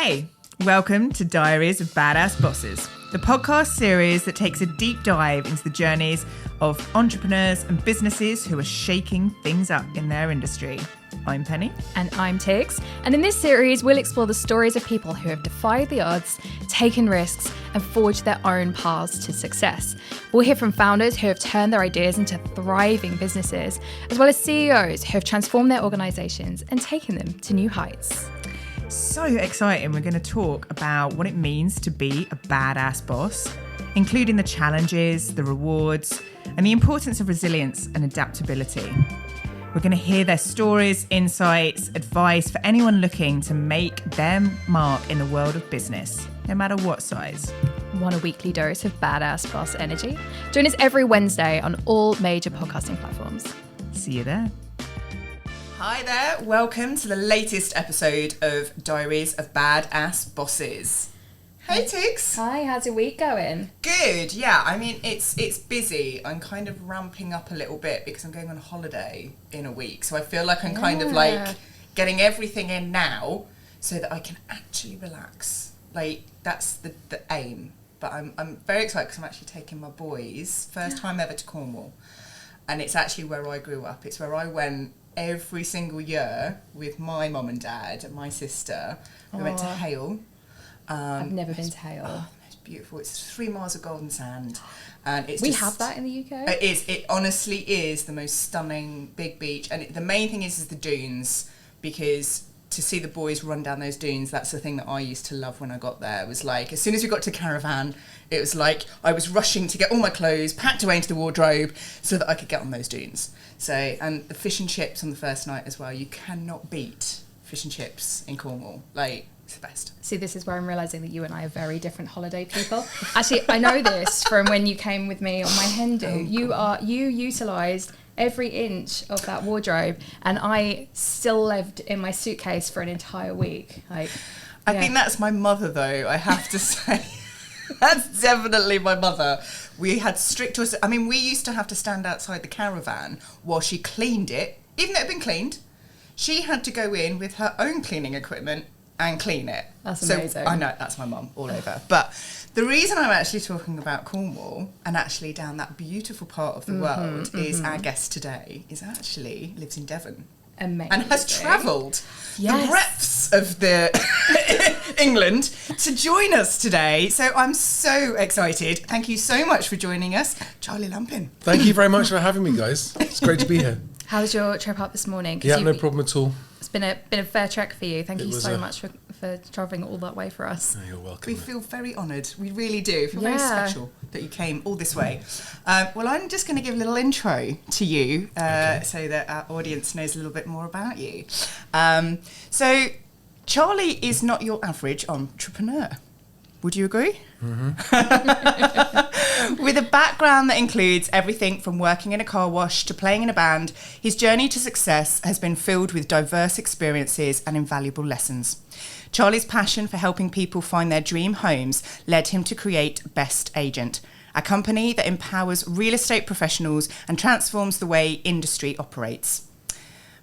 Hey, welcome to Diaries of Badass Bosses, the podcast series that takes a deep dive into the journeys of entrepreneurs and businesses who are shaking things up in their industry. I'm Penny. And I'm Tigz. And in this series, we'll explore the stories of people who have defied the odds, taken risks, and forged their own paths to success. We'll hear from founders who have turned their ideas into thriving businesses, as well as CEOs who have transformed their organizations and taken them to new heights. So exciting. We're going to talk about what it means to be a badass boss, including the challenges, the rewards, and the importance of resilience and adaptability. We're going to hear their stories, insights, advice for anyone looking to make their mark in the world of business, no matter what size. Want a weekly dose of badass boss energy? Join us every Wednesday on all major podcasting platforms. See you there. Hi there, welcome to the latest episode of Diaries of Badass Bosses. Hey Tigz. Hi, how's your week going? Good, yeah. I mean, it's busy. I'm kind of ramping up a little bit because I'm going on holiday in a week. So I feel like I'm kind of like getting everything in now so that I can actually relax. Like, that's the aim. But I'm very excited because I'm actually taking my boys, first time ever to Cornwall. And it's actually where I grew up. It's where I went every single year with my mum and dad and my sister. We went to Hale. I've never been to Hale. Oh, it's beautiful. It's 3 miles of golden sand, and it's. We have that in the UK. It is. It honestly is the most stunning big beach, and the main thing is the dunes, because to see the boys run down those dunes, that's the thing that I used to love when I got there. It was like, as soon as we got to caravan, it was like I was rushing to get all my clothes packed away into the wardrobe so that I could get on those dunes. So, and the fish and chips on the first night as well. You cannot beat fish and chips in Cornwall. Like, it's the best. See, this is where I'm realising that you and I are very different holiday people. Actually, I know this from when you came with me on my hen do. You utilised every inch of that wardrobe, and I still lived in my suitcase for an entire week. I think that's my mother, though, I have to say. That's definitely my mother. We had strict... I mean, we used to have to stand outside the caravan while she cleaned it. Even though it had been cleaned, she had to go in with her own cleaning equipment and clean it. That's amazing. I know, that's my mum all over. But the reason I'm actually talking about Cornwall and actually down that beautiful part of the world is our guest today lives in Devon. Amazing. And has travelled the breadths of the England to join us today. So I'm so excited. Thank you so much for joining us, Charlie Lamdin. Thank you very much for having me, guys. It's great to be here. How was your trip up this morning? Yeah, no problem at all. It's been a fair trek for you. Thank you so much for travelling all that way for us. Oh, you're welcome. We feel very honoured. We really do. We feel very special that you came all this way. Well, I'm just going to give a little intro to you so that our audience knows a little bit more about you. So Charlie is not your average entrepreneur. Would you agree? Mm-hmm. With a background that includes everything from working in a car wash to playing in a band, his journey to success has been filled with diverse experiences and invaluable lessons. Charlie's passion for helping people find their dream homes led him to create Best Agent, a company that empowers real estate professionals and transforms the way industry operates.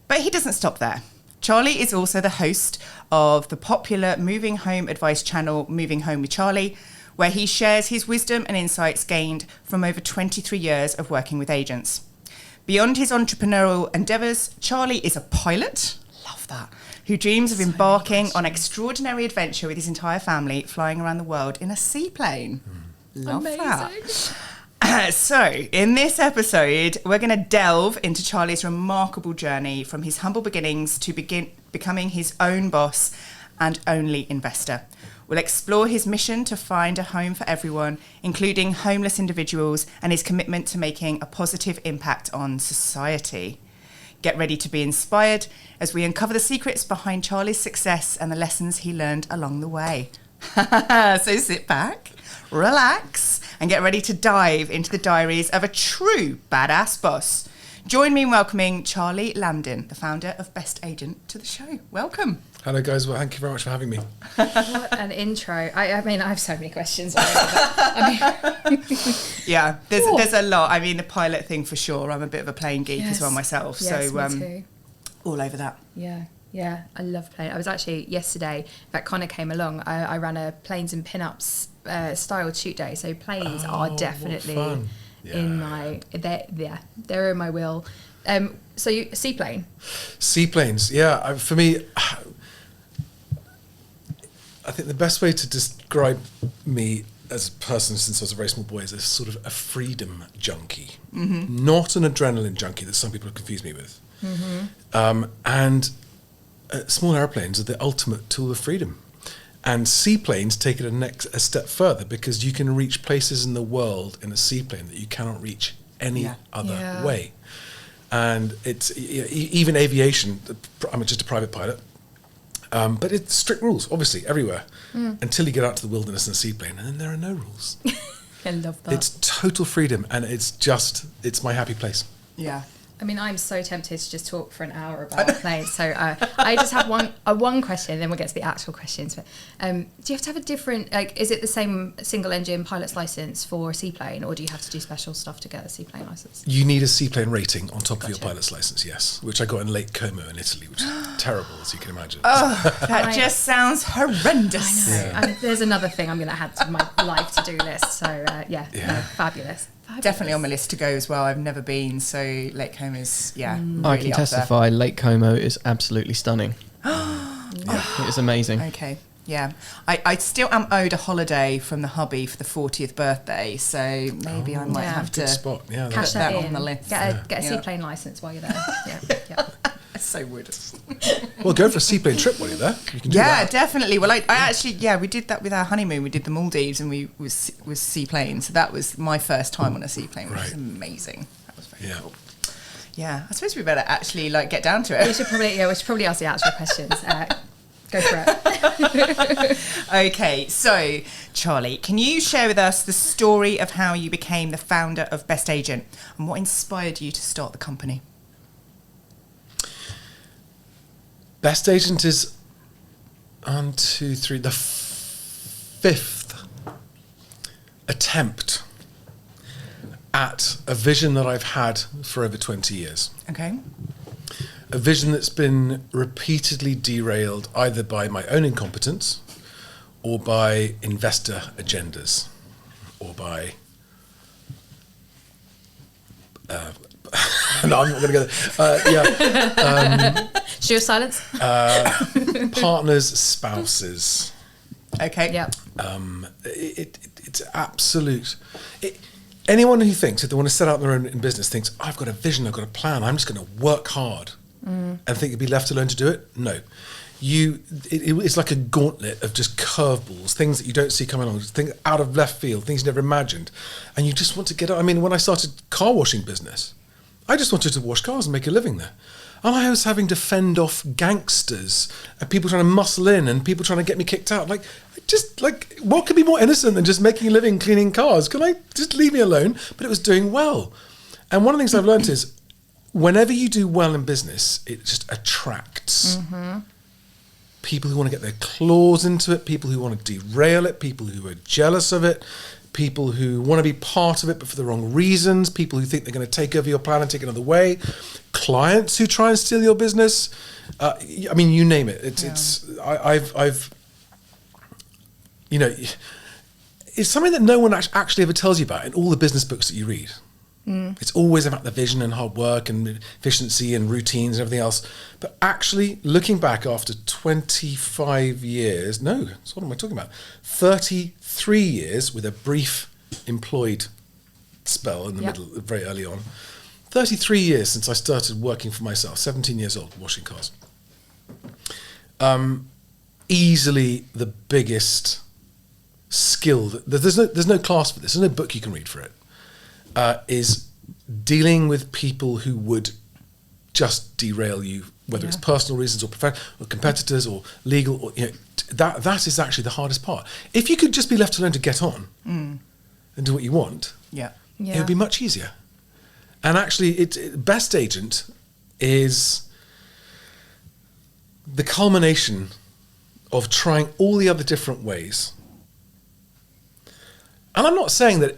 But he doesn't stop there. Charlie is also the host of the popular moving home advice channel Moving Home with Charlie, where he shares his wisdom and insights gained from over 23 years of working with agents. Beyond his entrepreneurial endeavours, Charlie is a pilot, love that, who dreams of embarking on extraordinary adventure with his entire family, flying around the world in a seaplane. Love that. So, in this episode, we're going to delve into Charlie's remarkable journey from his humble beginnings to becoming his own boss and only investor. We'll explore his mission to find a home for everyone, including homeless individuals, and his commitment to making a positive impact on society. Get ready to be inspired as we uncover the secrets behind Charlie's success and the lessons he learned along the way. So sit back, relax, and get ready to dive into the diaries of a true badass boss. Join me in welcoming Charlie Lamdin, the founder of Best Agent, to the show. Welcome. Hello, guys. Well, thank you very much for having me. What an intro. I mean, I have so many questions. Yeah, there's a lot. I mean, the pilot thing for sure. I'm a bit of a plane geek as well myself. Yes, so me too. all over that. Yeah. Yeah, I love planes. I was actually yesterday, in fact, Connor came along. I ran a planes and pin-ups styled shoot day. So planes are definitely in my, they're in my will. So seaplane. Seaplanes, yeah. For me, I think the best way to describe me as a person since I was a very small boy is a sort of a freedom junkie, not an adrenaline junkie that some people have confused me with. And small airplanes are the ultimate tool of freedom. And seaplanes take it a step further because you can reach places in the world in a seaplane that you cannot reach any other way. And it's even aviation. I'm just a private pilot, but it's strict rules, obviously, everywhere, until you get out to the wilderness in a seaplane, and then there are no rules. I love that. It's total freedom, and it's my happy place. Yeah. I mean, I'm so tempted to just talk for an hour about planes. So I just have one question, then we'll get to the actual questions. But do you have to have a different, is it the same single engine pilot's license for a seaplane, or do you have to do special stuff to get a seaplane license? You need a seaplane rating on top of your pilot's license, yes, which I got in Lake Como in Italy, which is terrible, as you can imagine. Oh, that just sounds horrendous. I know. I mean, there's another thing I'm going to add to my life to-do list. So, no, fabulous. Definitely on my list to go as well. I've never been, so Lake Como's, really I can testify, Lake Como is absolutely stunning. It is amazing. Okay, yeah. I still am owed a holiday from the hubby for the 40th birthday, so maybe I might have to spot. Yeah, cash that in. On the list. Get a seaplane licence while you're there. Yeah. I so would. Well, go for a seaplane trip while you're there. You can do that. Definitely. Well, I actually, we did that with our honeymoon. We did the Maldives, and we was seaplane. So that was my first time on a seaplane, which was amazing. That was very cool. Yeah, I suppose we better actually get down to it. We should probably ask the actual questions. Go for it. Okay, so Charlie, can you share with us the story of how you became the founder of Best Agent and what inspired you to start the company? Best Agent is the fifth attempt at a vision that I've had for over 20 years. Okay. A vision that's been repeatedly derailed either by my own incompetence or by investor agendas or by... no, I'm not going to go there. Show silence. Partners, spouses. Okay. Yeah. It's absolute... anyone who thinks that they want to set out their own business thinks, I've got a vision, I've got a plan, I'm just going to work hard and think you'd be left alone to do it. No. It's like a gauntlet of just curveballs, things that you don't see coming along, things out of left field, things you never imagined. And you just want to get out. I mean, when I started car washing business, I just wanted to wash cars and make a living there. And I was having to fend off gangsters and people trying to muscle in and people trying to get me kicked out. What could be more innocent than just making a living cleaning cars? Can I just leave me alone? But it was doing well. And one of the things I've learned is whenever you do well in business, it just attracts people who want to get their claws into it, people who want to derail it, people who are jealous of it, people who want to be part of it but for the wrong reasons, people who think they're going to take over your plan and take another way, clients who try and steal your business. I mean, you name it. It's something that no one actually ever tells you about in all the business books that you read. It's always about the vision and hard work and efficiency and routines and everything else. But actually, looking back after 25 years, no, what am I talking about? 33 years with a brief employed spell in the middle, very early on. 33 years since I started working for myself, 17 years old, washing cars. Easily the biggest skill. There's no class for this. There's no book you can read for it. Is dealing with people who would just derail you, whether it's personal reasons or or competitors or legal. Or, that is actually the hardest part. If you could just be left alone to get on and do what you want, it would be much easier. And actually, Best Agent is the culmination of trying all the other different ways And I'm not saying that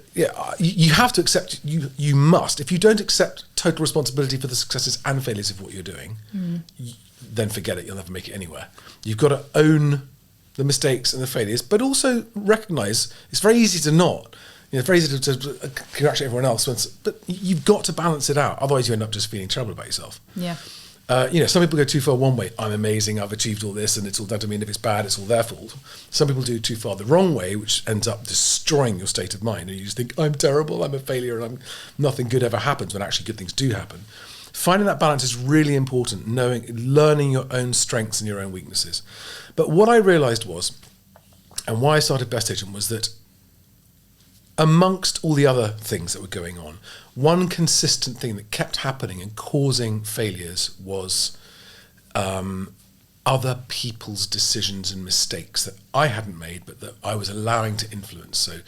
you have to accept, you must. If you don't accept total responsibility for the successes and failures of what you're doing, then forget it, you'll never make it anywhere. You've got to own the mistakes and the failures, but also recognise it's very easy to not. It's very easy to congratulate everyone else, but you've got to balance it out. Otherwise you end up just feeling terrible about yourself. Yeah. Some people go too far one way. I'm amazing, I've achieved all this, and it's all down to me, and if it's bad, it's all their fault. Some people do too far the wrong way, which ends up destroying your state of mind, and you just think, I'm terrible, I'm a failure, and nothing good ever happens, when actually good things do happen. Finding that balance is really important, learning your own strengths and your own weaknesses. But what I realised was, and why I started Best Agent, was that amongst all the other things that were going on, one consistent thing that kept happening and causing failures was other people's decisions and mistakes that I hadn't made, but that I was allowing to influence. So it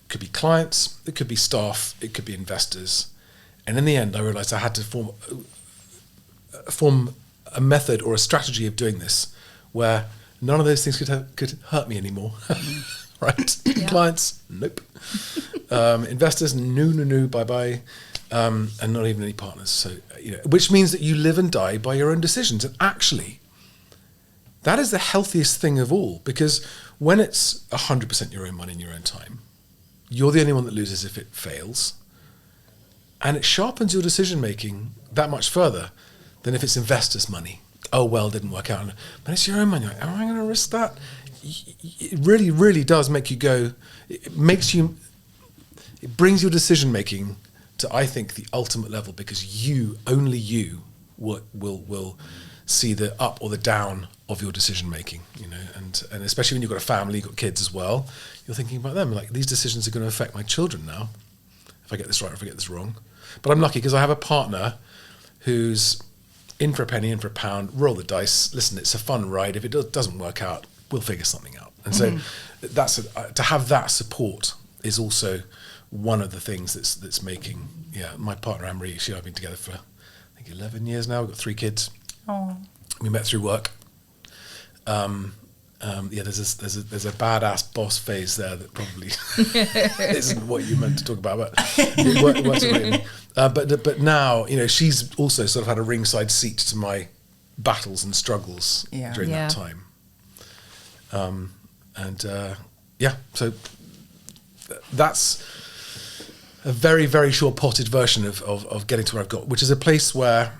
could be clients, it could be staff, it could be investors. And in the end, I realised I had to form a method or a strategy of doing this where none of those things could hurt me anymore. Right? Yeah. Clients, nope. Investors, no, bye-bye. And not even any partners. So, which means that you live and die by your own decisions. And actually, that is the healthiest thing of all, because when it's 100% your own money in your own time, you're the only one that loses if it fails. And it sharpens your decision-making that much further than if it's investors' money. Oh, well, it didn't work out. But it's your own money. Am I going to risk that? It really, really does make you go, it brings your decision-making to, I think, the ultimate level, because only you will see the up or the down of your decision-making, and especially when you've got a family, you've got kids as well, you're thinking about them, like, these decisions are going to affect my children now, if I get this right or if I get this wrong. But I'm lucky because I have a partner who's in for a penny, in for a pound, roll the dice, listen, it's a fun ride, if it doesn't work out, we'll figure something out. And so to have that support is also one of the things that's making, my partner Anne-Marie, she and I have been together for, I think, 11 years now. We've got 3 kids. Oh. We met through work. There's a badass boss phase there that probably isn't what you meant to talk about, but it works away. But now, she's also sort of had a ringside seat to my battles and struggles during that time. So that's a very, very short-potted version of getting to where I've got, which is a place where,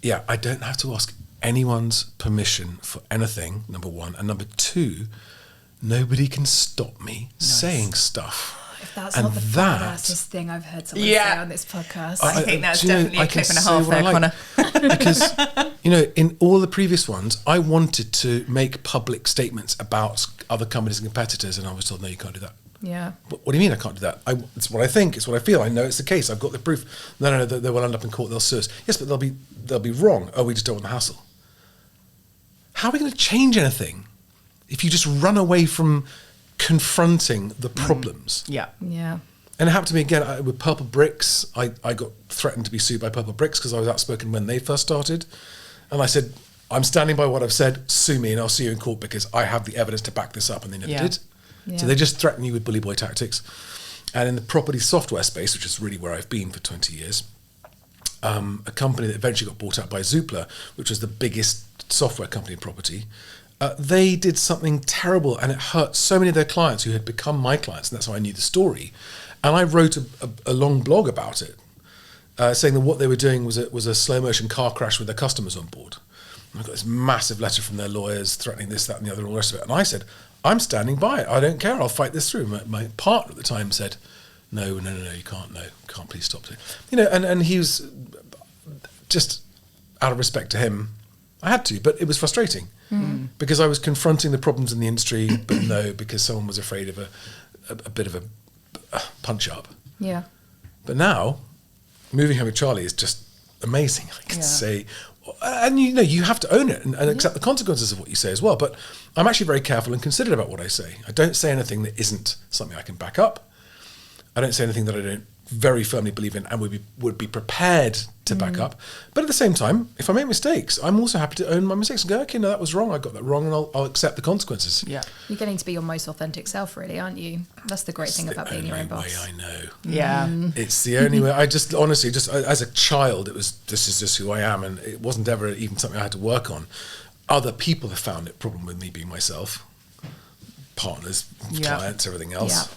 I don't have to ask anyone's permission for anything, number one. And number two, nobody can stop me saying stuff. If that's not the badassest thing I've heard someone say on this podcast. I think that's definitely a clip and a half there, Connor. Because, in all the previous ones, I wanted to make public statements about other companies and competitors, and I was told, no, you can't do that. Yeah. What do you mean I can't do that? It's what I think, it's what I feel, I know it's the case, I've got the proof. No, they will end up in court, they'll sue us. Yes, but they'll be wrong. Oh, we just don't want the hassle. How are we going to change anything if you just run away from confronting the problems? Yeah. Yeah. And it happened to me again with Purple Bricks. I got threatened to be sued by Purple Bricks because I was outspoken when they first started. And I said, I'm standing by what I've said, sue me and I'll sue you in court because I have the evidence to back this up, and they never did. Yeah. So they just threaten you with bully boy tactics. And in the property software space, which is really where I've been for 20 years, a company that eventually got bought out by Zoopla, which was the biggest software company in property, they did something terrible, and it hurt so many of their clients who had become my clients, and that's how I knew the story. And I wrote a long blog about it, saying that what they were doing was a slow motion car crash with their customers on board. And I got this massive letter from their lawyers threatening this, that, and the other, and all the rest of it. And I said, I'm standing by it. I don't care. I'll fight this through. My partner at the time said, no, you can't. No, can't please stop it. And he was just out of respect to him. I had to, but it was frustrating because I was confronting the problems in the industry, but no, because someone was afraid of a bit of a punch up. Yeah. But now, moving home with Charlie is just amazing. I can say, and you have to own it and accept the consequences of what you say as well. But I'm actually very careful and considerate about what I say. I don't say anything that isn't something I can back up. I don't say anything that I don't very firmly believe in and would be prepared to back up. But at the same time, if I make mistakes, I'm also happy to own my mistakes and go, okay, no, that was wrong. I got that wrong, and I'll accept the consequences. Yeah. You're getting to be your most authentic self, really, aren't you? That's the great thing about being your own boss. It's the only way I know. Yeah. It's the only way. I just honestly, just as a child, this is just who I am, and it wasn't ever even something I had to work on. Other people have found it a problem with me being myself. Partners, clients, everything else.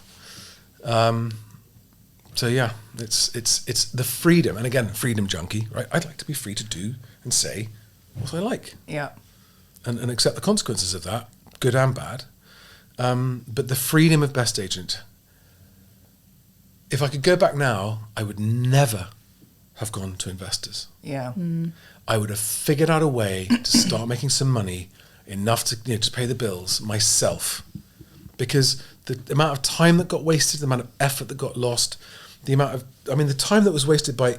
Yeah. So yeah, it's the freedom, and again, freedom junkie, right? I'd like to be free to do and say what I like, and accept the consequences of that, good and bad. But the freedom of Best Agent. If I could go back now, I would never have gone to investors. Yeah. I would have figured out a way to start making some money, enough to to pay the bills myself, because the amount of time that got wasted, the amount of effort that got lost, the time that was wasted by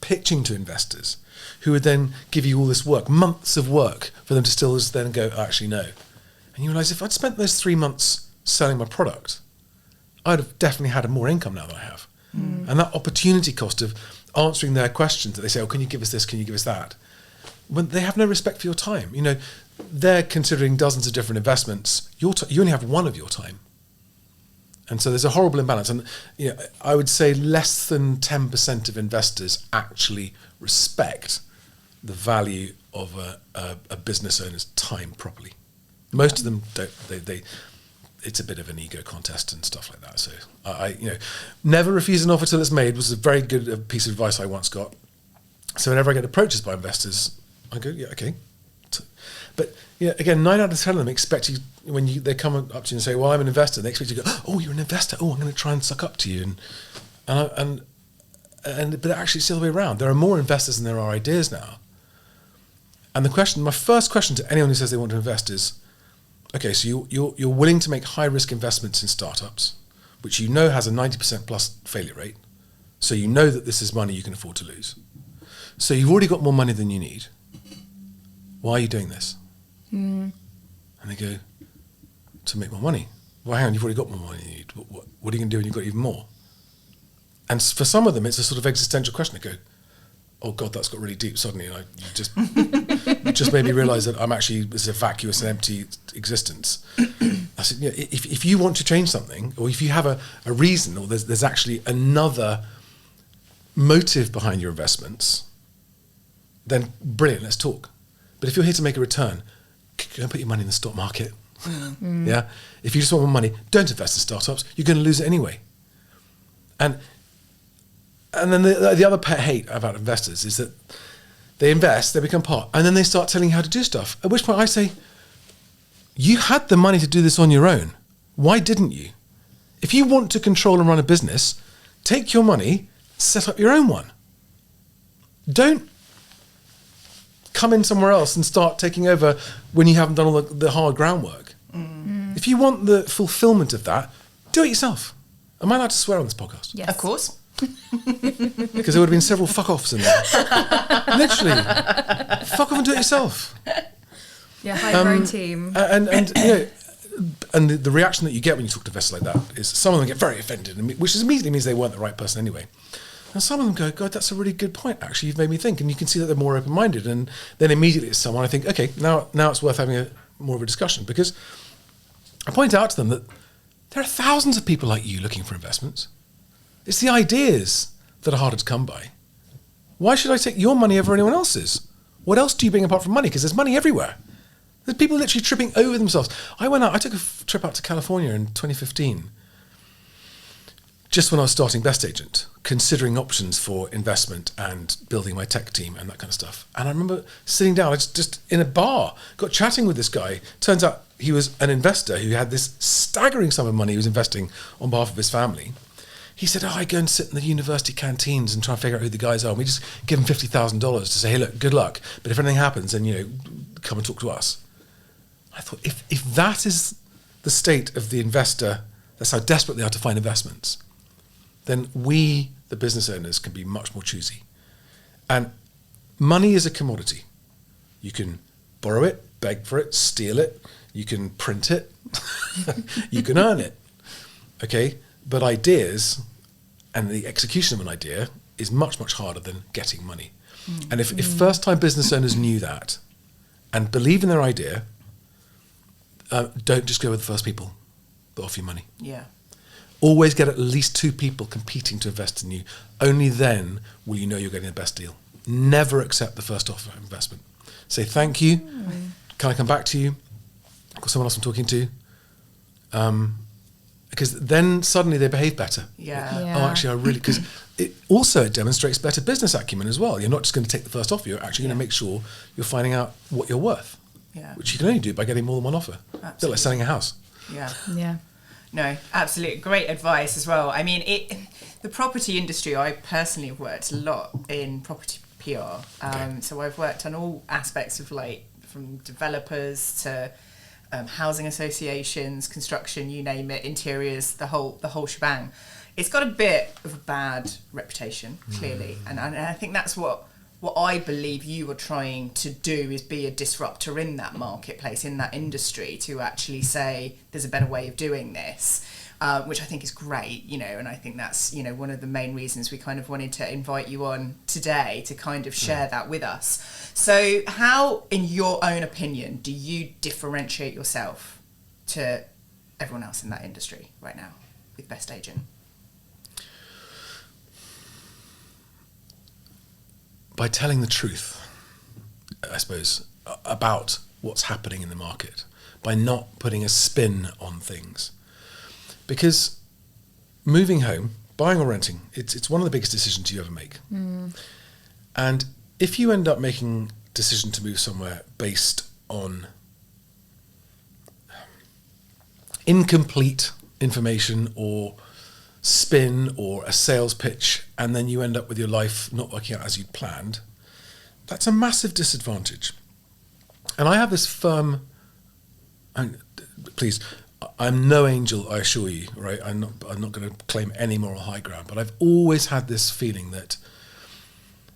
pitching to investors, who would then give you all this work, months of work, for them to still then go, actually no. And you realise, if I'd spent those 3 months selling my product, I'd have definitely had more income now than I have. And that opportunity cost of answering their questions that they say, oh, can you give us this, can you give us that? When they have no respect for your time. They're considering dozens of different investments. You only have one of your time. And so there's a horrible imbalance. And I would say less than 10% of investors actually respect the value of a business owner's time properly. Most of them don't. It's a bit of an ego contest and stuff like that. So I never refuse an offer till it's made was a very good piece of advice I once got. So whenever I get approaches by investors, I go, yeah, okay. But again, 9 out of 10 of them expect you, when they come up to you and say, well, I'm an investor, they expect you to go, oh, you're an investor. Oh, I'm going to try and suck up to you. But actually it's the other way around. There are more investors than there are ideas now. And my first question to anyone who says they want to invest is, okay, so you're willing to make high risk investments in startups, which has a 90% plus failure rate. So you know that this is money you can afford to lose. So you've already got more money than you need. Why are you doing this? And they go, to make more money. Well, hang on, you've already got more money than you need. What are you going to do when you've got even more? And for some of them, it's a sort of existential question. They go, oh God, that's got really deep suddenly. And you just made me realise that I'm actually, it's a vacuous and empty existence. I said, if you want to change something, or if you have a reason, or there's actually another motive behind your investments, then brilliant, let's talk. But if you're here to make a return, go and put your money in the stock market. Yeah. If you just want more money, don't invest in startups. You're going to lose it anyway. And then the other pet hate about investors is that they invest, they become part, and then they start telling you how to do stuff. At which point I say, you had the money to do this on your own. Why didn't you? If you want to control and run a business, take your money, set up your own one. Don't come in somewhere else and start taking over when you haven't done all the hard groundwork. If you want the fulfillment of that, do it yourself. Am I allowed to swear on this podcast? Yes. Of course. Because there would have been several fuck-offs in there. Literally. Fuck off and do it yourself. Yeah, high-grown team. And the reaction that you get when you talk to investors like that is some of them get very offended, which immediately means they weren't the right person anyway. And some of them go, God, that's a really good point. Actually, you've made me think. And you can see that they're more open-minded. And then immediately it's someone I think, okay, now it's worth having more of a discussion. Because I point out to them that there are thousands of people like you looking for investments. It's the ideas that are harder to come by. Why should I take your money over anyone else's? What else do you bring apart from money? Because there's money everywhere. There's people literally tripping over themselves. I took a trip out to California in 2015, just when I was starting Best Agent, considering options for investment and building my tech team and that kind of stuff. And I remember sitting down, I just in a bar, got chatting with this guy. Turns out he was an investor who had this staggering sum of money he was investing on behalf of his family. He said, I go and sit in the university canteens and try and figure out who the guys are. And we just give them $50,000 to say, hey, look, good luck. But if anything happens, then, come and talk to us. I thought, if that is the state of the investor, that's how desperate they are to find investments, then we, the business owners, can be much more choosy. And money is a commodity. You can borrow it, beg for it, steal it. You can print it. You can earn it. Okay? But ideas and the execution of an idea is much, much harder than getting money. And if first-time business owners knew that and believe in their idea, don't just go with the first people that offer you money. Yeah. Always get at least 2 people competing to invest in you. Only then will you know you're getting the best deal. Never accept the first offer of investment. Say, thank you. Can I come back to you? I've got someone else I'm talking to. Because then suddenly they behave better. Yeah. Oh, actually, I really... Because it demonstrates better business acumen as well. You're not just going to take the first offer. You're actually going to make sure you're finding out what you're worth. Yeah. Which you can only do by getting more than one offer. Absolutely. It's like selling a house. Yeah. Yeah. No, absolutely. Great advice as well. I mean, the property industry, I personally have worked a lot in property PR. So I've worked on all aspects of like from developers to housing associations, construction, you name it, interiors, the whole shebang. It's got a bit of a bad reputation, clearly. And I think that's what I believe you are trying to do is be a disruptor in that marketplace, in that industry, to actually say there's a better way of doing this, which I think is great, and I think that's, one of the main reasons we kind of wanted to invite you on today to kind of share that with us. So how, in your own opinion, do you differentiate yourself to everyone else in that industry right now with Best Agent? By telling the truth, I suppose, about what's happening in the market, by not putting a spin on things. Because moving home, buying or renting, it's one of the biggest decisions you ever make. And if you end up making a decision to move somewhere based on incomplete information or spin or a sales pitch, and then you end up with your life not working out as you'd planned, that's a massive disadvantage. And I have this firm, and please, I'm no angel, I assure you, right? I'm not going to claim any moral high ground, but I've always had this feeling that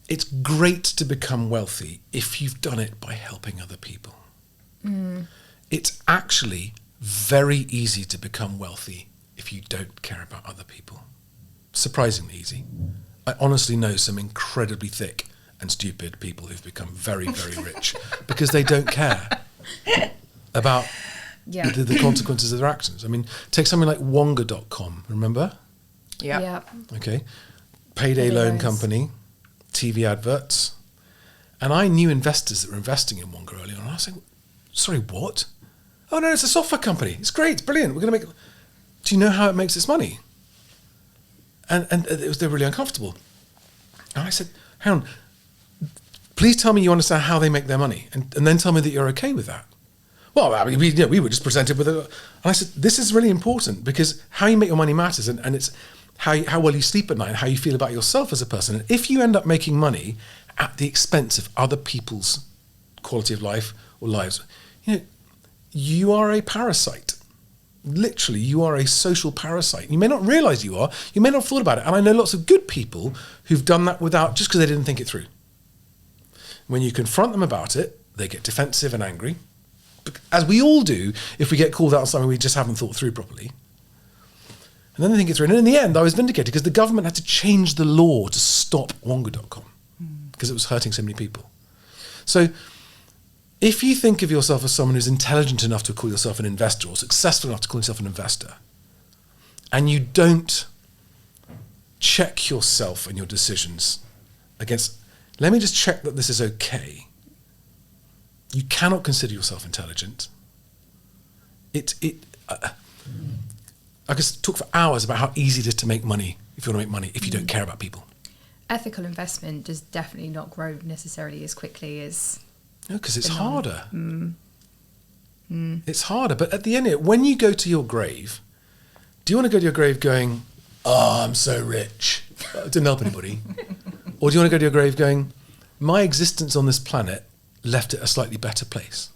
it's great to become wealthy if you've done it by helping other people. It's actually very easy to become wealthy if you don't care about other people. Surprisingly easy. I honestly know some incredibly thick and stupid people who've become very, very rich because they don't care about the consequences of their actions. I mean, take something like Wonga.com, remember? Yeah. Okay. Payday loan company, TV adverts. And I knew investors that were investing in Wonga early on. And I was saying, sorry, what? Oh, no, it's a software company. It's great. It's brilliant. We're going to make... Do you know how it makes its money? And they're really uncomfortable. And I said, hang on, please tell me you understand how they make their money, and then tell me that you're okay with that. Well, I mean, we were just presented with a... And I said, this is really important because how you make your money matters, and it's how well you sleep at night and how you feel about yourself as a person. And if you end up making money at the expense of other people's quality of life or lives, you are a parasite. Literally, you are a social parasite. You may not realize you are. You may not have thought about it. And I know lots of good people who've done that just because they didn't think it through. When you confront them about it, they get defensive and angry, as we all do if we get called out on something we just haven't thought through properly. And then they think it through. And in the end, I was vindicated because the government had to change the law to stop Wonga.com because it was hurting so many people. So if you think of yourself as someone who's intelligent enough to call yourself an investor or successful enough to call yourself an investor, and you don't check yourself and your decisions against, let me just check that this is okay, you cannot consider yourself intelligent. I could talk for hours about how easy it is to make money if you want to make money if you don't care about people. Ethical investment does definitely not grow necessarily as quickly as... No, because it's harder. It's harder. But at the end of it, when you go to your grave, do you want to go to your grave going, oh, I'm so rich, it didn't help anybody? Or do you want to go to your grave going, my existence on this planet left it a slightly better place?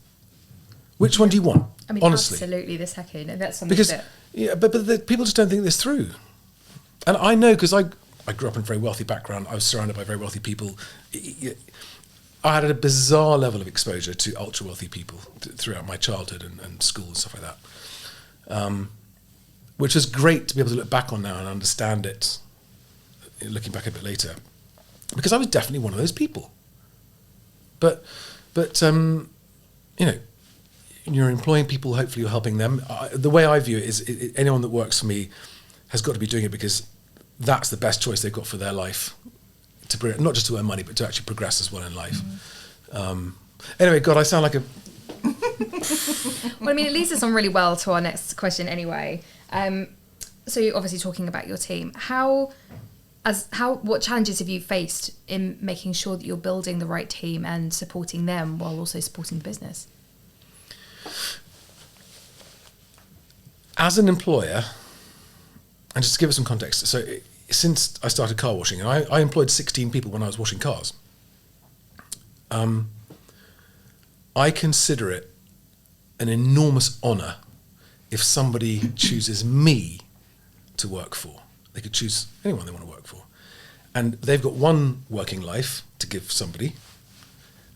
Which one do you want? I mean, honestly? Absolutely the second. And that's something because, that... Yeah, but people just don't think this through. And I know because I grew up in a very wealthy background. I was surrounded by very wealthy people. I had a bizarre level of exposure to ultra wealthy people throughout my childhood and school and stuff like that, which was great to be able to look back on now and understand it looking back a bit later, because I was definitely one of those people. But you know, you're employing people, hopefully you're helping them. The way I view it is anyone that works for me has got to be doing it because that's the best choice they've got for their life, not just to earn money, but to actually progress as well in life. Anyway, God, I sound like a... Well, I mean, it leads us on really well to our next question anyway. So you're obviously talking about your team. What challenges have you faced in making sure that you're building the right team and supporting them while also supporting the business? As an employer, and just to give it some context, so since I started car washing, and I employed 16 people when I was washing cars, I consider it an enormous honour if somebody chooses me to work for. They could choose anyone they want to work for. And they've got one working life to give somebody.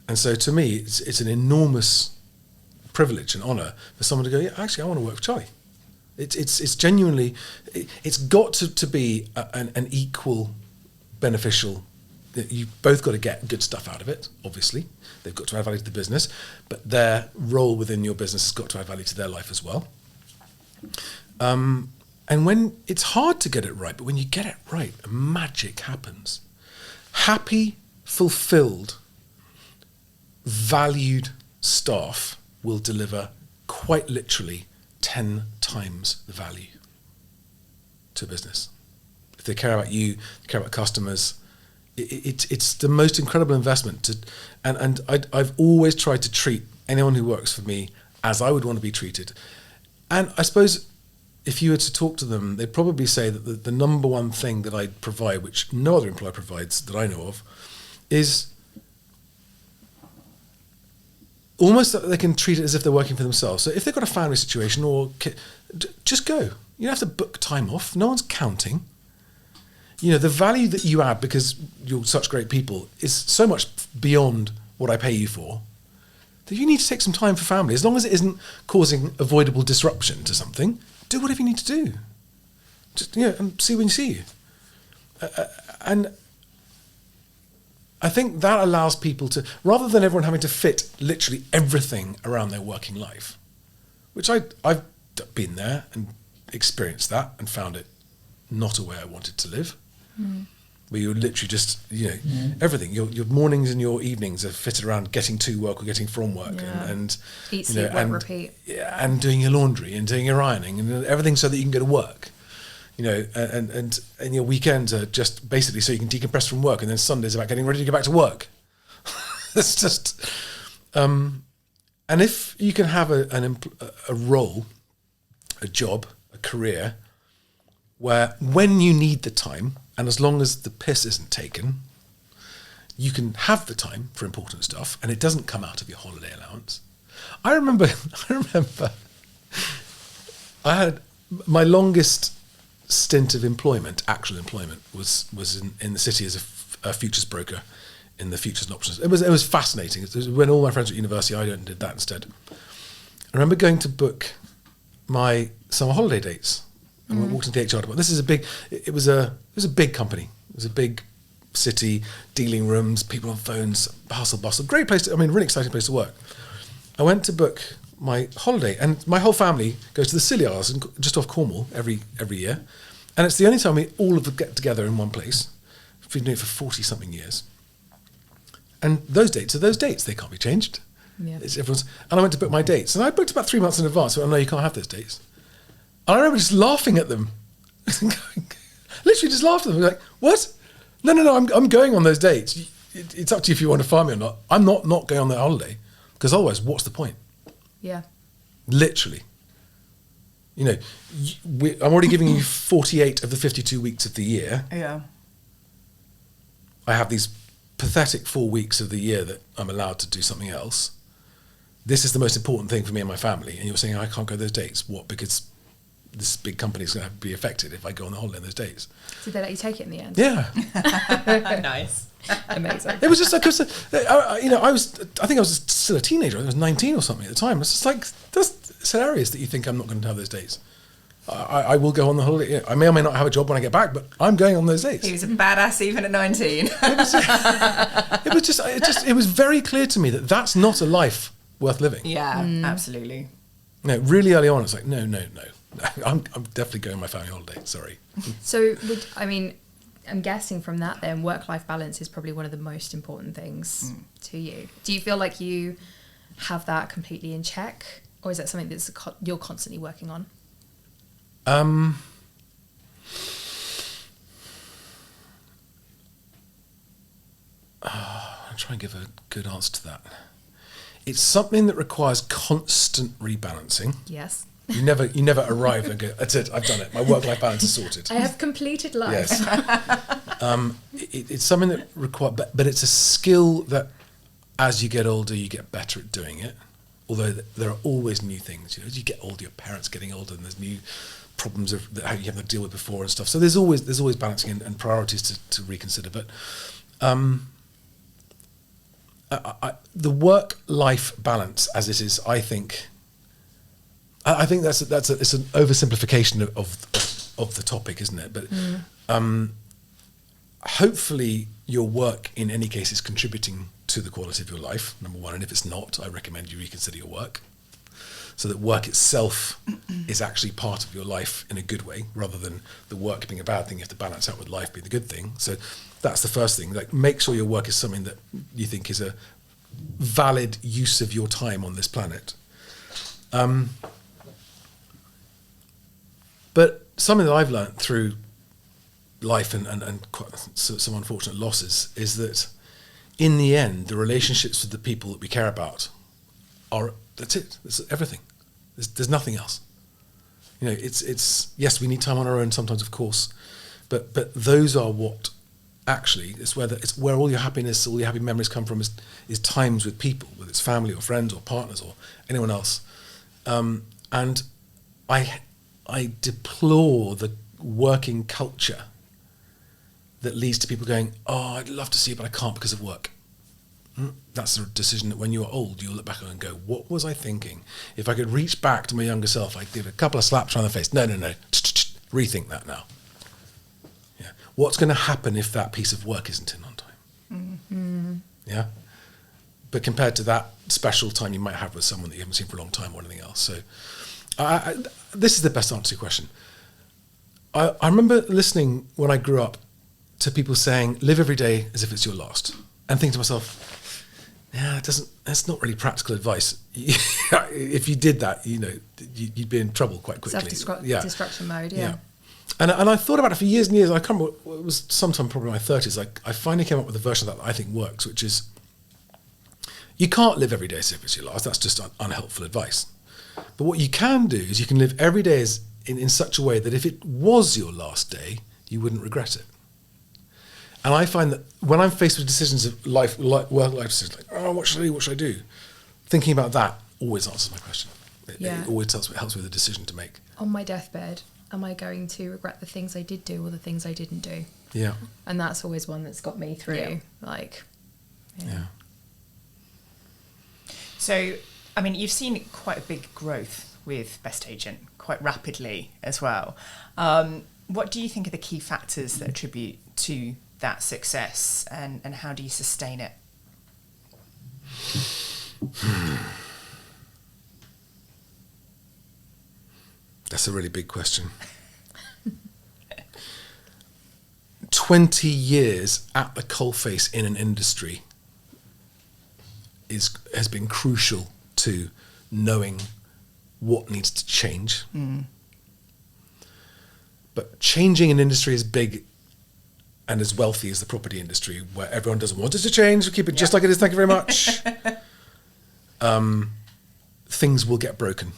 And so to me, it's an enormous privilege and honour for someone to go, yeah, actually, I want to work for Charlie. It's genuinely, it's got to be an equal beneficial. You've both got to get good stuff out of it, obviously. They've got to add value to the business, but their role within your business has got to add value to their life as well. And when it's hard to get it right, but when you get it right, magic happens. Happy, fulfilled, valued staff will deliver quite literally 10 times the value to a business. If they care about you, they care about customers, it's the most incredible investment. And I've always tried to treat anyone who works for me as I would want to be treated. And I suppose if you were to talk to them, they'd probably say that the number one thing that I provide, which no other employer provides that I know of, is almost that they can treat it as if they're working for themselves. So if they've got a family situation or just go. You don't have to book time off. No one's counting. You know, the value that you add because you're such great people is so much beyond what I pay you for that you need to take some time for family. As long as it isn't causing avoidable disruption to something, do whatever you need to do. Just, and see when you see you. And I think that allows people to, rather than everyone having to fit literally everything around their working life, which I've been there and experienced that and found it not a way I wanted to live. Where you're literally just, everything. Your mornings and your evenings are fitted around getting to work or getting from work, and eat, sleep, work, repeat. Yeah, and doing your laundry and doing your ironing and everything so that you can go to work. And your weekends are just basically so you can decompress from work, and then Sunday's about getting ready to go back to work. It's just, and if you can have a role, a job, a career, where when you need the time, and as long as the piss isn't taken, you can have the time for important stuff, and it doesn't come out of your holiday allowance. I remember I had my longest stint of employment, actual employment, was in the city as a futures broker in the futures and options. It was fascinating. It was when all my friends were at university, I did that instead. I remember going to book my summer holiday dates. And we walked into the HR department. This is it was a big company. It was a big city, dealing rooms, people on phones, hustle bustle. Great place really exciting place to work. I went to book my holiday, and my whole family goes to the Scilly Isles just off Cornwall every year. And it's the only time we all of them get together in one place. We've been doing it for 40 something years. And those dates are those dates. They can't be changed. Yeah. And I went to book my dates, and I booked about 3 months in advance. So I know you can't have those dates. And I remember just laughing at them. Literally just laughed at them. Like, what? No, I'm going on those dates. It's up to you if you want to fire me or not. I'm not going on that holiday, because otherwise, what's the point? Yeah. Literally. I'm already giving you 48 of the 52 weeks of the year. Yeah. I have these pathetic 4 weeks of the year that I'm allowed to do something else. This is the most important thing for me and my family. And you're saying, I can't go those dates. What? Because this big company is going to be affected if I go on the holiday on those days. Did they let you take it in the end? Yeah. Nice. Amazing. It was just like, I think I was still a teenager. I was 19 or something at the time. It's just like, it's hilarious that you think I'm not going to have those days. I will go on the holiday. I may or may not have a job when I get back, but I'm going on those days. He was a badass even at 19. It was very clear to me that that's not a life worth living. Yeah, absolutely. No, really early on, it's like, no. I'm definitely going on my family holiday. Sorry. So, I'm guessing from that then, work-life balance is probably one of the most important things to you. Do you feel like you have that completely in check? Or is that something that's you're constantly working on? I'll try and give a good answer to that. It's something that requires constant rebalancing. Yes. You never arrive and go, that's it, I've done it. My work-life balance is sorted. I have completed life. Yes. It's something that requires, but it's a skill that as you get older, you get better at doing it. Although there are always new things. As you get older, your parents are getting older, and there's new problems that you haven't to deal with before and stuff. So there's always balancing and priorities to reconsider. But the work-life balance, as it is, I think it's an oversimplification of the topic, isn't it? But hopefully your work in any case is contributing to the quality of your life, number one. And if it's not, I recommend you reconsider your work, so that work itself is actually part of your life in a good way, rather than the work being a bad thing. You have to balance out with life being the good thing. So that's the first thing. Like, make sure your work is something that you think is a valid use of your time on this planet. But something that I've learn't through life and quite some unfortunate losses is that in the end, the relationships with the people that we care about that's it. That's everything. There's nothing else. It's yes, we need time on our own sometimes, of course, but those are what actually it's where all your happiness, all your happy memories come from is times with people, whether it's family or friends or partners or anyone else. And I deplore the working culture that leads to people going, oh, I'd love to see you, but I can't because of work. That's a decision that when you are old, you'll look back on and go, what was I thinking? If I could reach back to my younger self, I'd give a couple of slaps around the face. No. Rethink that now. Yeah. What's going to happen if that piece of work isn't in on time? Mm-hmm. Yeah. But compared to that special time you might have with someone that you haven't seen for a long time or anything else. So this is the best answer to your question. I remember listening when I grew up to people saying, live every day as if it's your last. And thinking to myself, yeah, that's not really practical advice. If you did that, you'd be in trouble quite quickly. Self-destruction mode, yeah. And I thought about it for years and years. I can't remember, it was sometime probably in my 30s. I finally came up with a version of that I think works, which is, you can't live every day as if it's your last. That's just unhelpful advice. But what you can do is you can live every day in such a way that if it was your last day, you wouldn't regret it. And I find that when I'm faced with decisions of life, work-life decisions, like, oh, what should I do? What should I do? Thinking about that always answers my question. It always helps me with a decision to make. On my deathbed, am I going to regret the things I did do or the things I didn't do? Yeah. And that's always one that's got me through. Yeah. So, you've seen quite a big growth with Best Agent, quite rapidly as well. What do you think are the key factors that attribute to that success, and how do you sustain it? That's a really big question. 20 years at the coalface in an industry has been crucial to knowing what needs to change. But changing an industry is big and as wealthy as the property industry, where everyone doesn't want it to change, we keep it just like it is, thank you very much. Things will get broken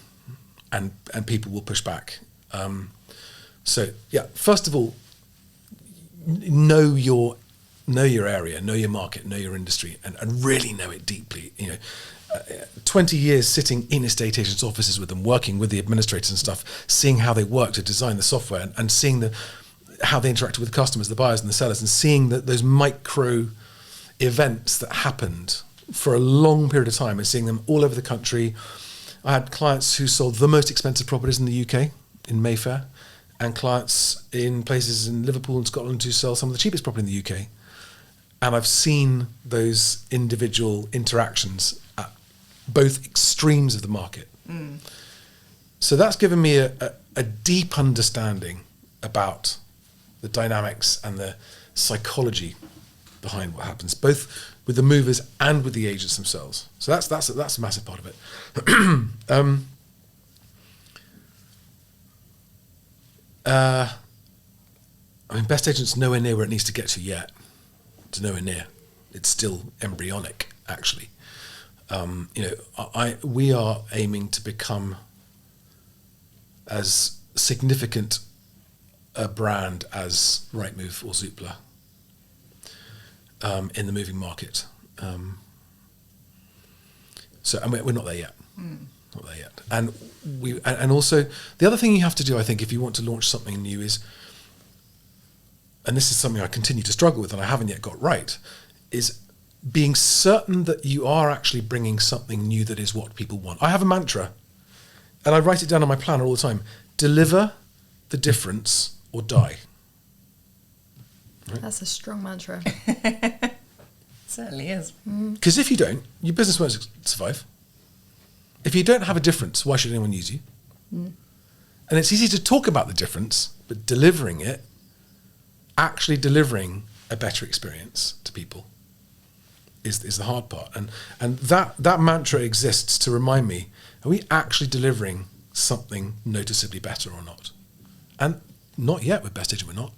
and people will push back. First of all, know your area, know your market, know your industry, and really know it deeply. 20 years sitting in estate agents' offices with them, working with the administrators and stuff, seeing how they work to design the software, and seeing how they interacted with the customers, the buyers and the sellers, and seeing those micro events that happened for a long period of time, and seeing them all over the country. I had clients who sold the most expensive properties in the UK, in Mayfair and clients in places in Liverpool and Scotland who sell some of the cheapest property in the UK. And I've seen those individual interactions at both extremes of the market. So that's given me a deep understanding about the dynamics and the psychology behind what happens, both with the movers and with the agents themselves. So that's a massive part of it. I mean, Best Agent's nowhere near where it needs to get to yet. It's nowhere near. It's still embryonic, actually. We are aiming to become as significant a brand as Rightmove or Zoopla in the moving market. We're not there yet. Not there yet. And also the other thing you have to do, I think, if you want to launch something new is, and this is something I continue to struggle with and I haven't yet got right, is being certain that you are actually bringing something new that is what people want. I have a mantra, and I write it down on my planner all the time: deliver the difference or die. Right? That's a strong mantra. Certainly is. Because if you don't, your business won't survive. If you don't have a difference, why should anyone use you? And it's easy to talk about the difference, but delivering it, actually delivering a better experience to people, is the hard part. And that mantra exists to remind me, are we actually delivering something noticeably better or not? And not yet with Best Agent, we're not.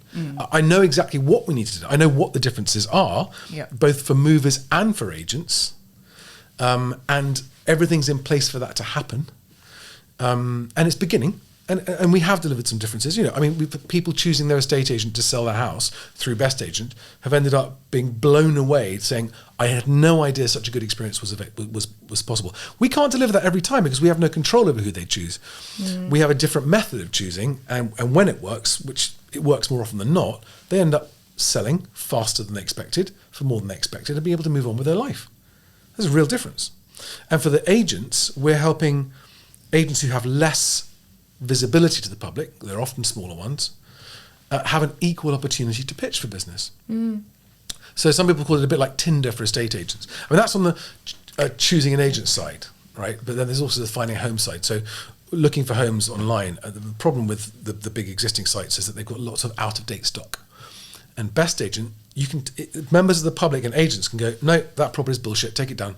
I know exactly what we need to do. I know what the differences are, both for movers and for agents. And everything's in place for that to happen. And it's beginning. And we have delivered some differences. People choosing their estate agent to sell their house through Best Agent have ended up being blown away, saying, I had no idea such a good experience was possible. We can't deliver that every time because we have no control over who they choose. We have a different method of choosing, and when it works, which it works more often than not, they end up selling faster than they expected, for more than they expected, and be able to move on with their life. There's a real difference. And for the agents, we're helping agents who have less visibility to the public, they're often smaller ones, have an equal opportunity to pitch for business. So some people call it a bit like Tinder for estate agents. I mean, that's on the choosing an agent side, right? But then there's also the finding a home side. So looking for homes online, the problem with the big existing sites is that they've got lots of out-of-date stock. And Best Agent, members of the public and agents can go, no, that property is bullshit, take it down.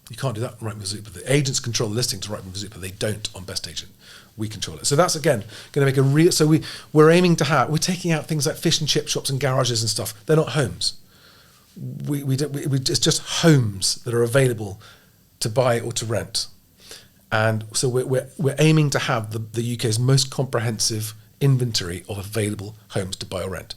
You can't do that on Rightmove Zoopla. The agents control the listing to Rightmove Zoopla. They don't on Best Agent. We control it. So that's, again, going to make a real... So we're aiming to have... We're taking out things like fish and chip shops and garages and stuff. They're not homes. It's just homes that are available to buy or to rent. And so we're aiming to have the UK's most comprehensive inventory of available homes to buy or rent.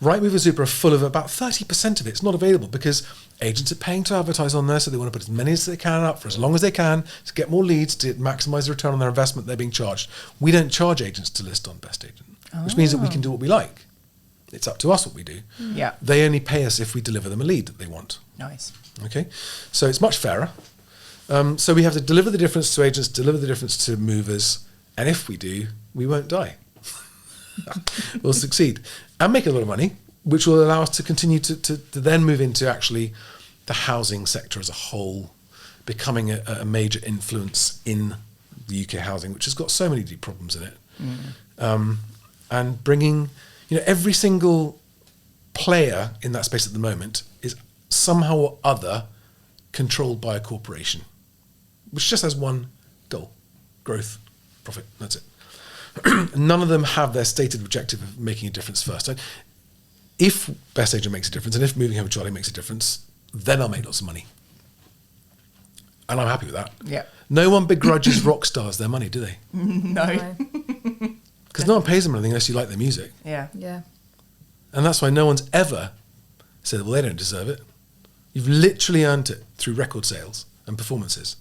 Rightmove and Zoopla are full of about 30% of it. It's not available because agents are paying to advertise on there, so they want to put as many as they can up for as long as they can to get more leads, to maximise the return on their investment they're being charged. We don't charge agents to list on Best Agent, which means that we can do what we like. It's up to us what we do. Yeah. They only pay us if we deliver them a lead that they want. Nice. Okay. So it's much fairer. So we have to deliver the difference to agents, deliver the difference to movers, and if we do, we won't die. We'll succeed and make a lot of money, which will allow us to continue to then move into actually the housing sector as a whole, becoming a major influence in the UK housing, which has got so many deep problems in it. And bringing, every single player in that space at the moment is somehow or other controlled by a corporation, which just has one goal: growth, profit, that's it. None of them have their stated objective of making a difference first. If Best Agent makes a difference, and if Moving Home with Charlie makes a difference, then I'll make lots of money. And I'm happy with that. Yeah. No one begrudges rock stars their money, do they? No. Because no one pays them anything unless you like their music. Yeah. Yeah. And that's why no one's ever said, well, they don't deserve it. You've literally earned it through record sales and performances.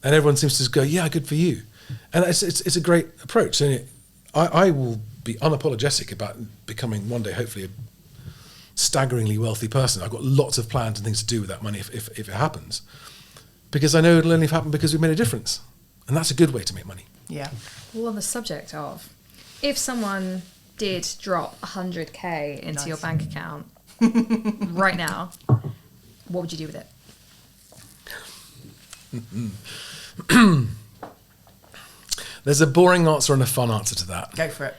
And everyone seems to just go, yeah, good for you. And it's a great approach. So I will be unapologetic about becoming one day, hopefully, a staggeringly wealthy person. I've got lots of plans and things to do with that money if it happens. Because I know it'll only happen because we've made a difference. And that's a good way to make money. Yeah. Well, on the subject of, if someone did drop 100k into your bank account right now, what would you do with it? There's a boring answer and a fun answer to that. Go for it.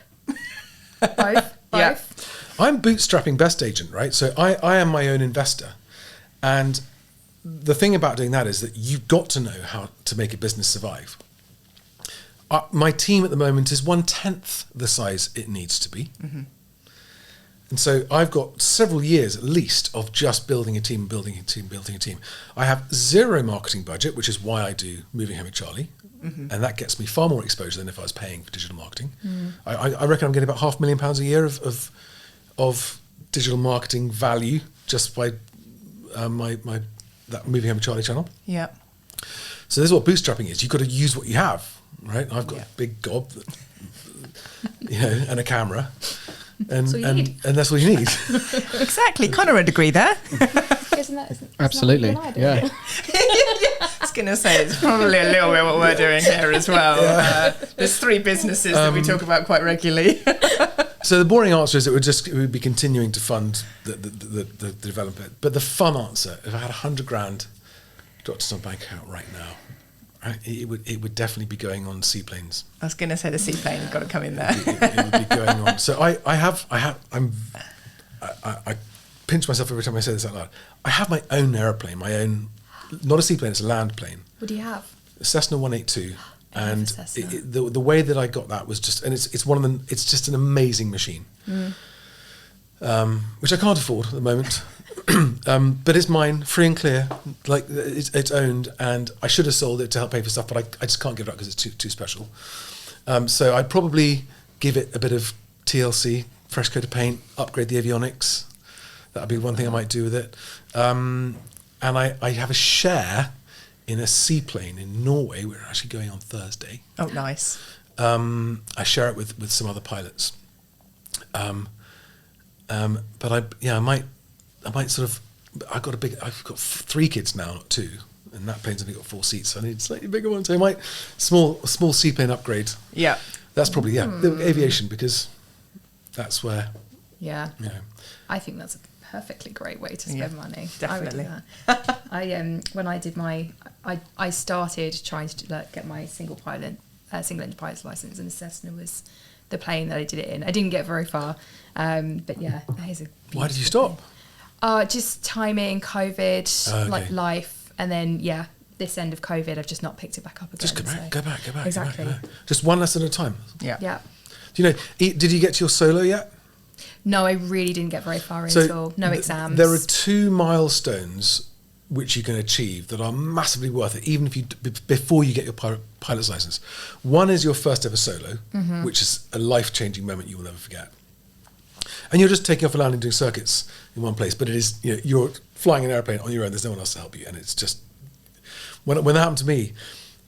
Both? Yeah. I'm bootstrapping best agent, right? So I am my own investor. And the thing about doing that is that you've got to know how to make a business survive. My team at the moment is 1/10 the size it needs to be. Mm-hmm. And so I've got several years at least of just building a team. I have zero marketing budget, which is why I do Moving Home with Charlie. Mm-hmm. And that gets me far more exposure than if I was paying for digital marketing. Mm. I reckon I'm getting about £500,000 a year of digital marketing value just by that Moving Home with Charlie channel. Yeah. So this is what bootstrapping is. You've got to use what you have, right? I've got a big gob, and a camera. And that's what you need. Exactly. Kind of a degree there. Isn't Absolutely. Yeah. I was going to say, it's probably a little bit what we're doing here as well. Yeah. There's 3 businesses that we talk about quite regularly. So the boring answer is it would be continuing to fund the development. But the fun answer, if I had 100 grand dropped into my bank account right now, right, it would definitely be going on seaplanes. I was going to say the seaplane has got to come in there. It would be going on. So I pinch myself every time I say this out loud. I have my own aeroplane, not a seaplane, it's a land plane. What do you have? A Cessna 182. And the way that I got that was just, and it's just an amazing machine, which I can't afford at the moment. But it's mine, free and clear, like it's owned, and I should have sold it to help pay for stuff, but I just can't give it up because it's too special. So I'd probably give it a bit of TLC, fresh coat of paint, upgrade the avionics. That'd be one thing I might do with it. And I have a share in a seaplane in Norway. We're actually going on Thursday. Oh, nice. I share it with some other pilots. But I might sort of. I've got 3 kids now, not 2, and that plane's only got 4 seats. So I need a slightly bigger one. So I might small seaplane upgrade. Yeah, that's probably the aviation, because that's where. Yeah, I think that's a perfectly great way to spend money. Definitely. When I did I started trying to get my single engine pilot's license, and the Cessna was the plane that I did it in. I didn't get very far, but yeah, that is a. Why did you stop? Just timing, COVID, life, and then this end of COVID, I've just not picked it back up again. Just go back. Exactly. Go back. Just one lesson at a time. Yeah. Do you know? Did you get to your solo yet? No, I really didn't get very far until no exams. There are 2 milestones which you can achieve that are massively worth it, even if before you get your pilot's license. One is your first ever solo, which is a life-changing moment you will never forget. And you're just taking off and landing, doing circuits in one place, but it is you're flying an airplane on your own. There's no one else to help you, and it's just when that happened to me.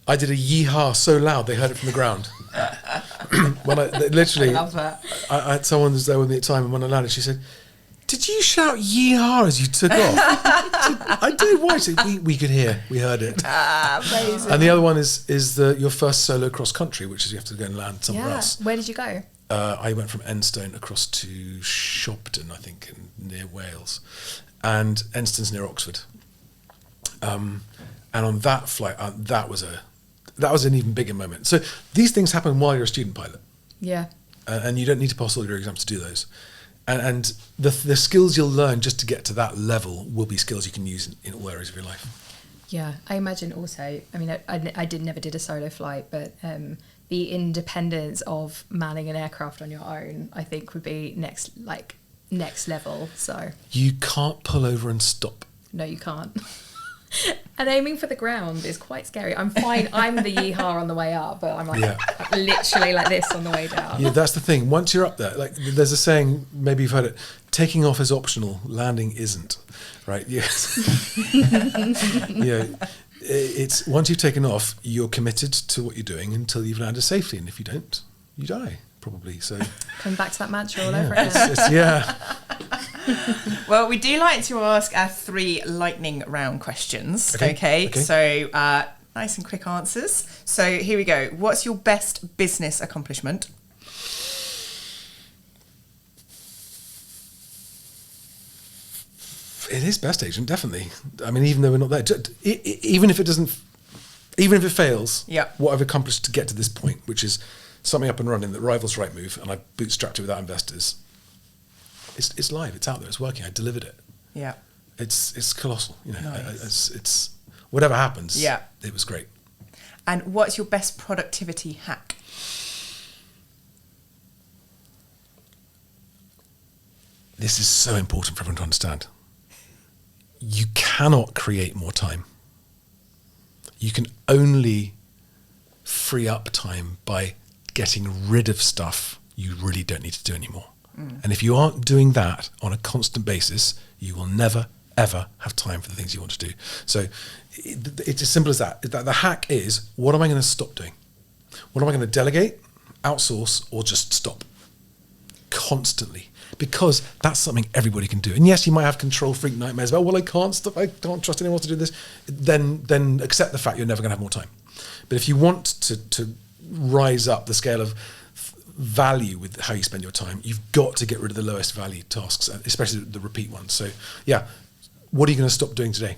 I did a yeehaw so loud they heard it from the ground. When I love that. I had someone who was there with me at the time, and when I landed, she said, "Did you shout yeehaw as you took off?" I did. Why? She said, we could hear. We heard it. Amazing. And the other one is your first solo cross country, which is you have to go and land somewhere else. Where did you go? I went from Enstone across to Shopton, I think, near Wales, and Enstone's near Oxford. And on that flight, that was an even bigger moment. So these things happen while you're a student pilot. Yeah. And you don't need to pass all your exams to do those. And the skills you'll learn just to get to that level will be skills you can use in all areas of your life. Yeah, I imagine also, I mean, I never did a solo flight, but the independence of manning an aircraft on your own, I think, would be next level. So you can't pull over and stop. No, you can't. And aiming for the ground is quite scary. I'm fine. I'm the yeehaw on the way up, but I'm literally like this on the way down. Yeah, that's the thing. Once you're up there, like there's a saying, maybe you've heard it, taking off is optional, landing isn't. Right? Yes. It's once you've taken off, you're committed to what you're doing until you've landed safely, and if you don't, you die probably. So coming back to that mantra all over again. Yeah. Well, we do like to ask our 3 lightning round questions. Okay. So Nice and quick answers. So here we go. What's your best business accomplishment? It is best agent, definitely. I mean, even though we're not there, even if it fails, Yeah. what I've accomplished to get to this point, which is something up and running that rivals Rightmove, and I bootstrapped it without investors. It's live, it's out there, it's working. I delivered it. Yeah. It's colossal. You know, Nice. it's whatever happens. Yeah. It was great. And what's your best productivity hack? This is so important for everyone to understand. You cannot create more time. You can only free up time by getting rid of stuff you really don't need to do anymore. And if you aren't doing that on a constant basis, you will never, ever have time for the things you want to do. So it's as simple as that. The hack is, what am I going to stop doing? What am I going to delegate, outsource, or just stop? Constantly. Because that's something everybody can do. And yes, you might have control freak nightmares about, well, I can't trust anyone else to do this. Then accept the fact you're never going to have more time. But if you want to rise up the scale of value with how you spend your time, you've got to get rid of the lowest value tasks, especially the repeat ones. So yeah, what are you going to stop doing today?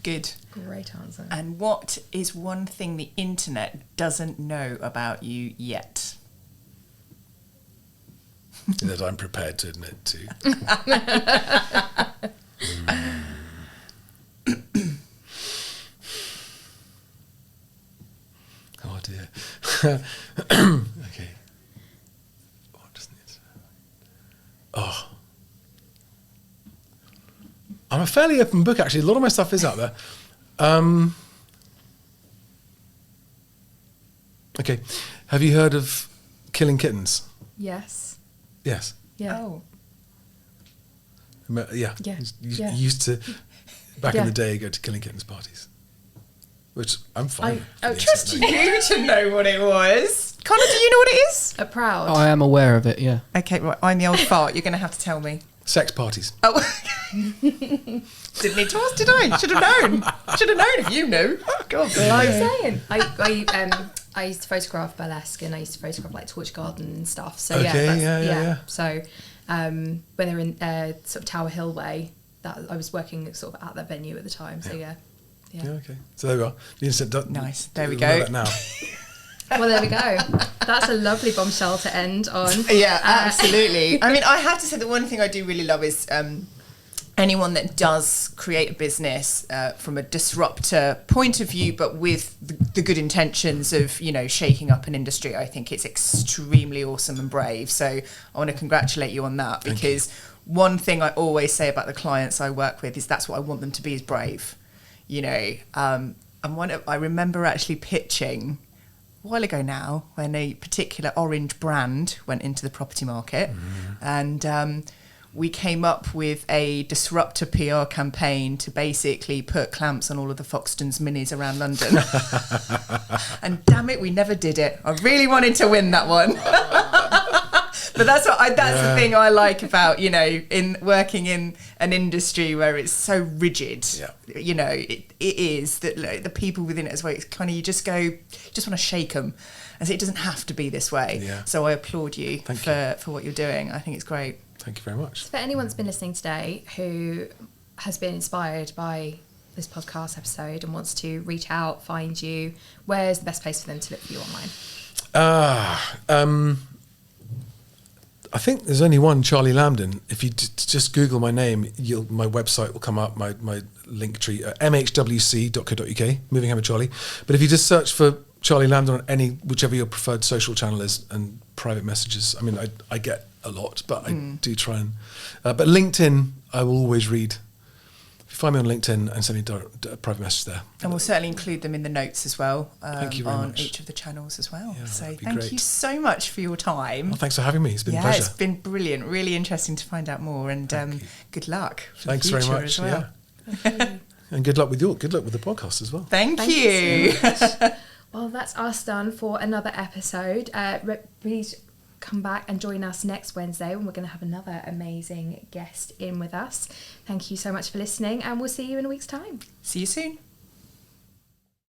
Good. Great answer. And what is one thing the internet doesn't know about you yet? That I'm prepared to admit to. Oh dear. Okay. What doesn't it? Oh. I'm a fairly open book, actually. A lot of my stuff is out there. Okay. Have you heard of Killing Kittens? Yes. Yes. Yeah. Oh. Yeah. Yeah. You Yeah. used to, back in Yeah. the day, go to Killing Kittens parties. Which I'm fine. I trust you to know what it was. Connor, do you know what it is? A proud. I am aware of it, yeah. Okay, right. I'm the old fart. You're going to have to tell me. Sex parties. Oh. Didn't need to ask, did I? Should have known. Should have known if you knew. God, I was blimey. saying. I used to photograph burlesque, and I used to photograph like Torch Garden and stuff. So Okay, yeah, yeah. So when they were in sort of Tower Hill way, that I was working sort of at that venue at the time. So yeah. Yeah, okay. So there we are. The instant Nice. There we know go. that now. Well, there we go. That's a lovely bombshell to end on. Yeah, absolutely. I mean, I have to say the one thing I do really love is anyone that does create a business from a disruptor point of view, but with the good intentions of, you know, shaking up an industry. I think it's extremely awesome and brave. So I want to congratulate you on that, because one thing I always say about the clients I work with is that's what I want them to be, is brave. You know, and I remember actually pitching a while ago now when a particular orange brand went into the property market, and we came up with a disruptor PR campaign to basically put clamps on all of the Foxtons minis around London. And damn it, we never did it. I really wanted to win that one. But that's the thing I like about, you know, in working in an industry where it's so rigid. Yeah. You know, it is that, like, the people within it as well. It's kind of, you just want to shake them, and so it doesn't have to be this way. Yeah. So I applaud you Thank you. for what you're doing. I think it's great. Thank you very much. For anyone that's been listening today who has been inspired by this podcast episode and wants to reach out, find you, where's the best place for them to look for you online? I think there's only one, Charlie Lamdin. If you just Google my name, my website will come up, my link tree, mhwc.co.uk, Moving Hammer Charlie. But if you just search for Charlie Lamdin on whichever your preferred social channel is, and private messages, I mean, I get a lot, but I do try and... but LinkedIn, I will always read. If you find me on LinkedIn and send me a private message there. And we'll certainly include them in the notes as well, Thank you very on much. each of the channels as well. Yeah, So that'd be thank great. you so much for your time. Well, thanks for having me. It's been a Yeah, pleasure. it's been brilliant. Really interesting to find out more, and good luck for Thanks the very future much. as well. Yeah. And good luck with the podcast as well. Thank Thank you. you so much. Well, that's us done for another episode. Please come back and join us next Wednesday when we're going to have another amazing guest in with us. Thank you so much for listening, and we'll see you in a week's time. See you soon.